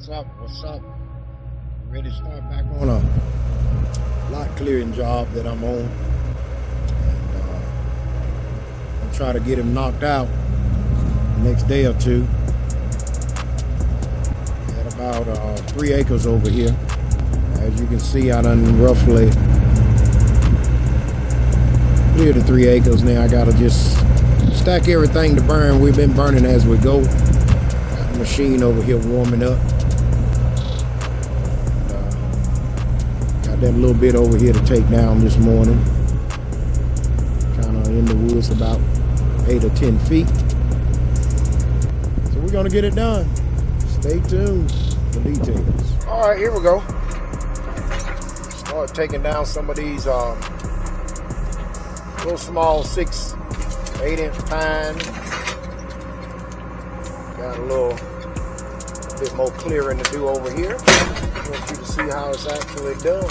What's up? What's up? Ready to start back on a lot clearing job that I'm on. And I'll try to get him knocked out the next day or two. Got about 3 acres over here. As you can see, I done roughly cleared the 3 acres. Now I gotta just stack everything to burn. We've been burning as we go. Got the machine over here warming up. That little bit over here to take down this morning. Kind of in the woods about 8 or 10 feet. So we're gonna get it done. Stay tuned for details. All right, here we go. Start taking down some of these little small 6-8 inch pine. Got a little bit more clearing to do over here. I want you to see how it's actually done.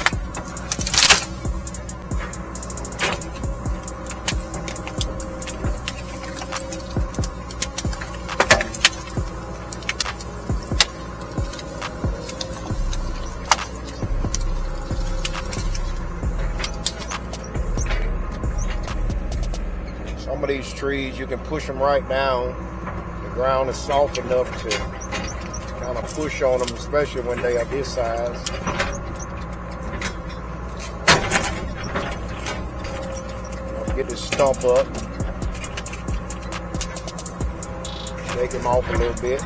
Some of these trees, you can push them right down. The ground is soft enough to kind of push on them, especially when they are this size. Get this stump up. Shake him off a little bit.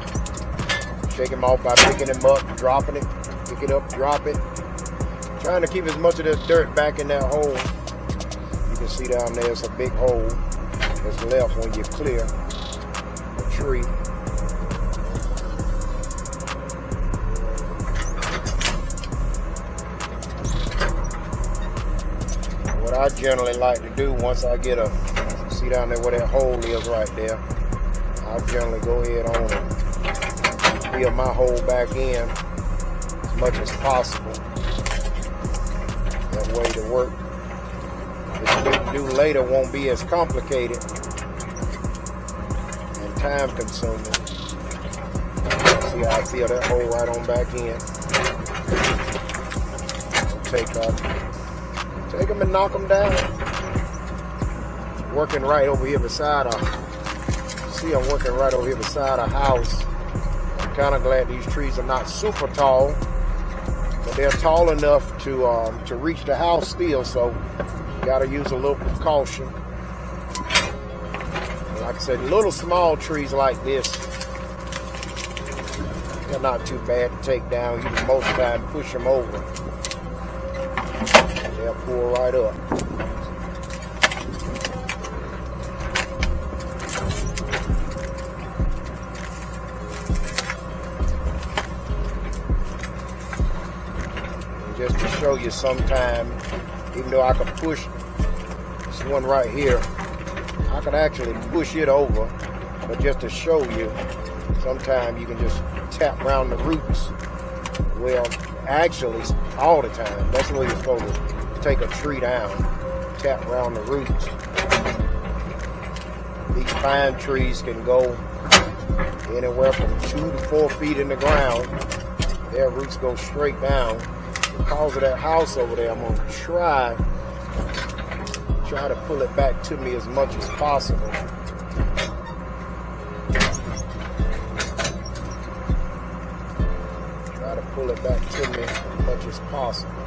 Shake him off by picking him up, dropping it. Pick it up, drop it. Trying to keep as much of this dirt back in that hole. You can see down there, it's a big hole that's left when you clear a tree. What I generally like to do once I get see down there where that hole is right there, I'll generally go ahead on and fill my hole back in as much as possible. That way the work that you do later won't be as complicated and time consuming. See how I fill that hole right on back in. Take them and knock them down. Working right over here beside I'm working right over here beside a house. I'm kind of glad these trees are not super tall, but they're tall enough to reach the house still, so you gotta use a little precaution. Like I said, little small trees like this, they're not too bad to take down. You can most of the time push them over. They'll pull right up. And just to show you sometime, even though I could push this one right here, I could actually push it over, but just to show you, sometimes you can just tap around the roots. Well, actually, all the time, that's the way you're supposed to take a tree down, tap around the roots. These pine trees can go anywhere from 2 to 4 feet in the ground. Their roots go straight down. Because of that house over there, I'm going to try to pull it back to me as much as possible. Try to pull it back to me as much as possible.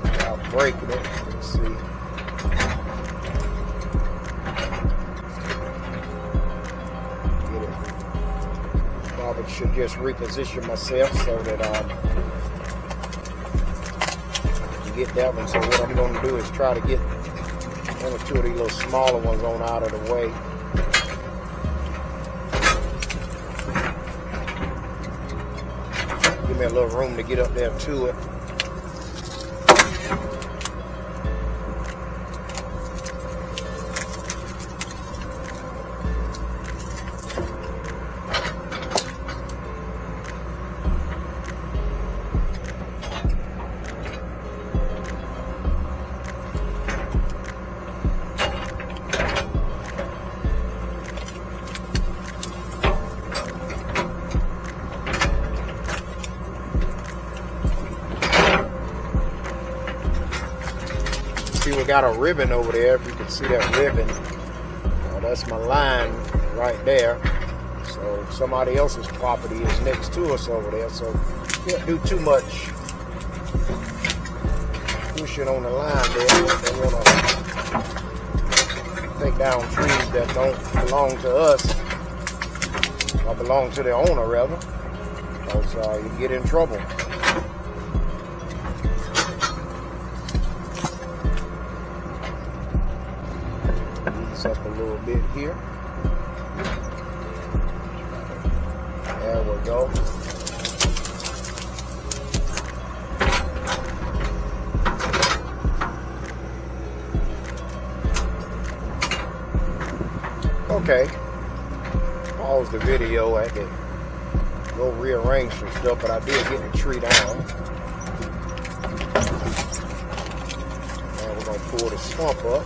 Without breaking it. Let's see. Get it. Probably should just reposition myself so that get that one. So what I'm going to do is try to get 1 or 2 of these little smaller ones on out of the way. Give me a little room to get up there to it. got a ribbon over there. If you can see that ribbon, that's my line right there. So somebody else's property is next to us over there. So can't do too much pushing on the line there. They want to take down trees that don't belong to us, or belong to the owner rather, because you get in trouble. Ease up a little bit here. There we go. Okay. Pause the video. I can go rearrange some stuff, but I did get the tree down. Now we're going to pull the stump up.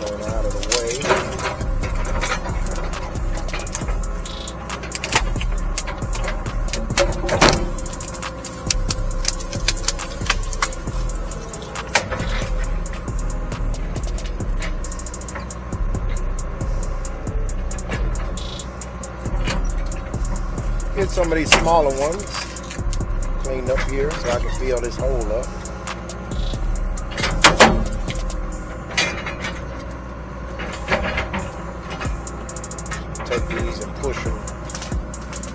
Out of the way. Get some of these smaller ones cleaned up here so I can fill this hole up. Take these and push them.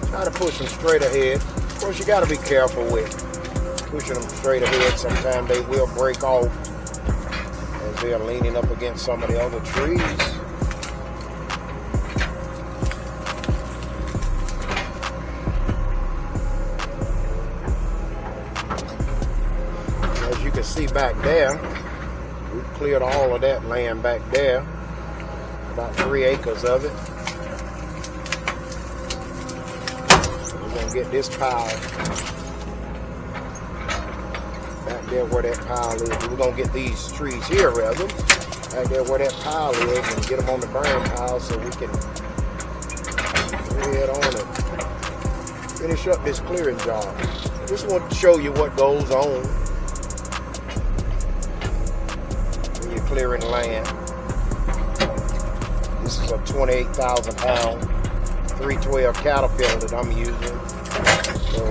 Try to push them straight ahead. Of course, you got to be careful with pushing them straight ahead. Sometimes they will break off as they're leaning up against some of the other trees. As you can see back there, we cleared all of that land back there, about 3 acres of it. Get this pile back there where that pile is. We're gonna get these trees here rather back there where that pile is and get them on the burn pile so we can go ahead on and finish up this clearing job. Just want to show you what goes on when you're clearing land. This is a 28,000 pound 312 Caterpillar that I'm using. So,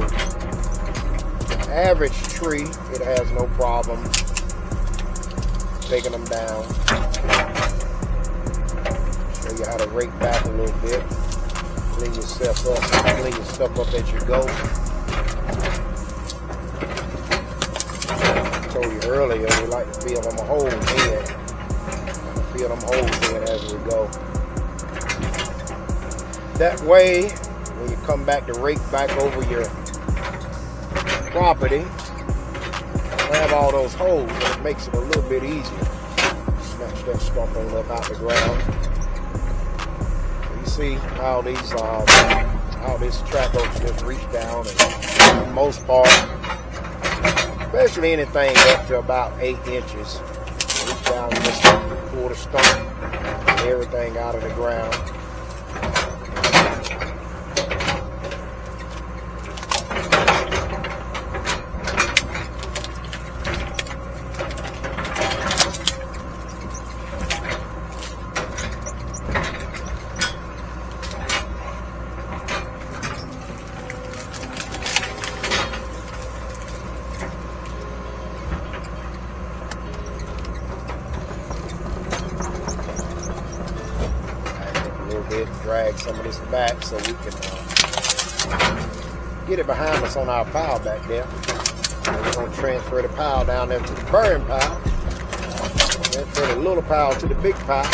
average tree, it has no problem taking them down. Show you how to rake back a little bit. Clean yourself up. Clean your stuff up as you go. I told you earlier, we like to fill them holes in. Fill them holes in as we go. That way, when you come back to rake back over your property, you have all those holes, and it makes it a little bit easier. Snatch that stump on up out the ground. You see how these how this track oaks just reach down, and for the most part, especially anything up to about 8 inches, reach down and just pull the stump and everything out of the ground. Drag some of this back so we can get it behind us on our pile back there. And we're going to transfer the pile down there to the burn pile. Transfer the little pile to the big pile.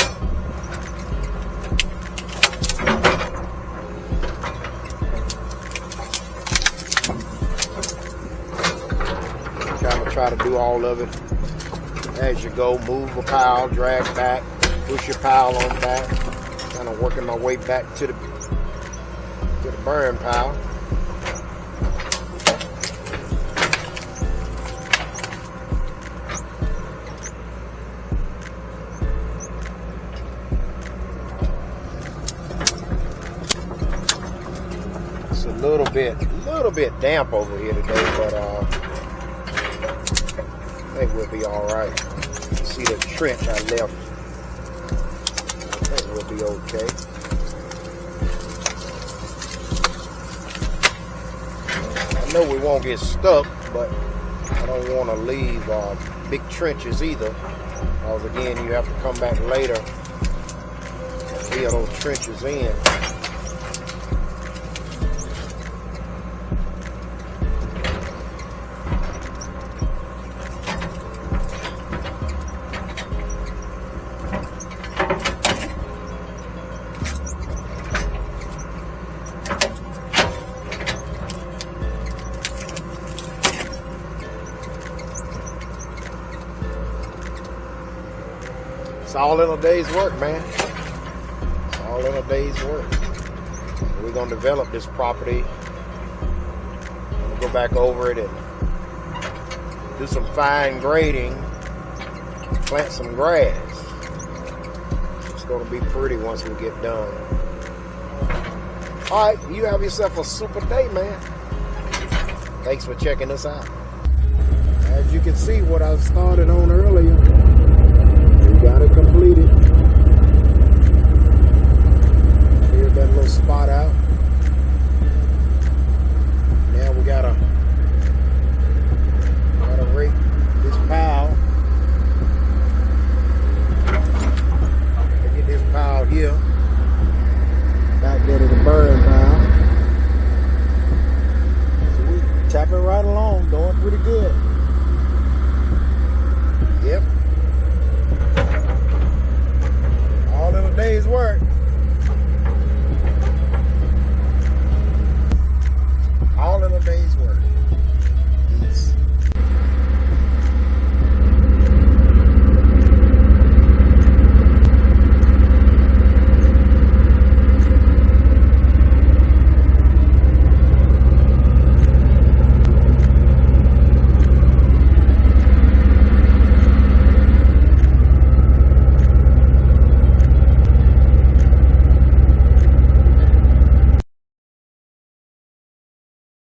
Try to do all of it as you go. Move a pile, drag back, push your pile on back. Kind of working my way back to the Get a burn pile. It's a little bit damp over here today, but I think we'll be all right. See the trench I left. I think we'll be okay. I know we won't get stuck, but I don't want to leave big trenches either. Because again, you have to come back later and fill those trenches in. It's all in a day's work, man. It's all in a day's work. We're going to develop this property. I'm going to go back over it and do some fine grading, plant some grass. It's going to be pretty once we get done. All right, you have yourself a super day, man. Thanks for checking us out. As you can see, what I've started on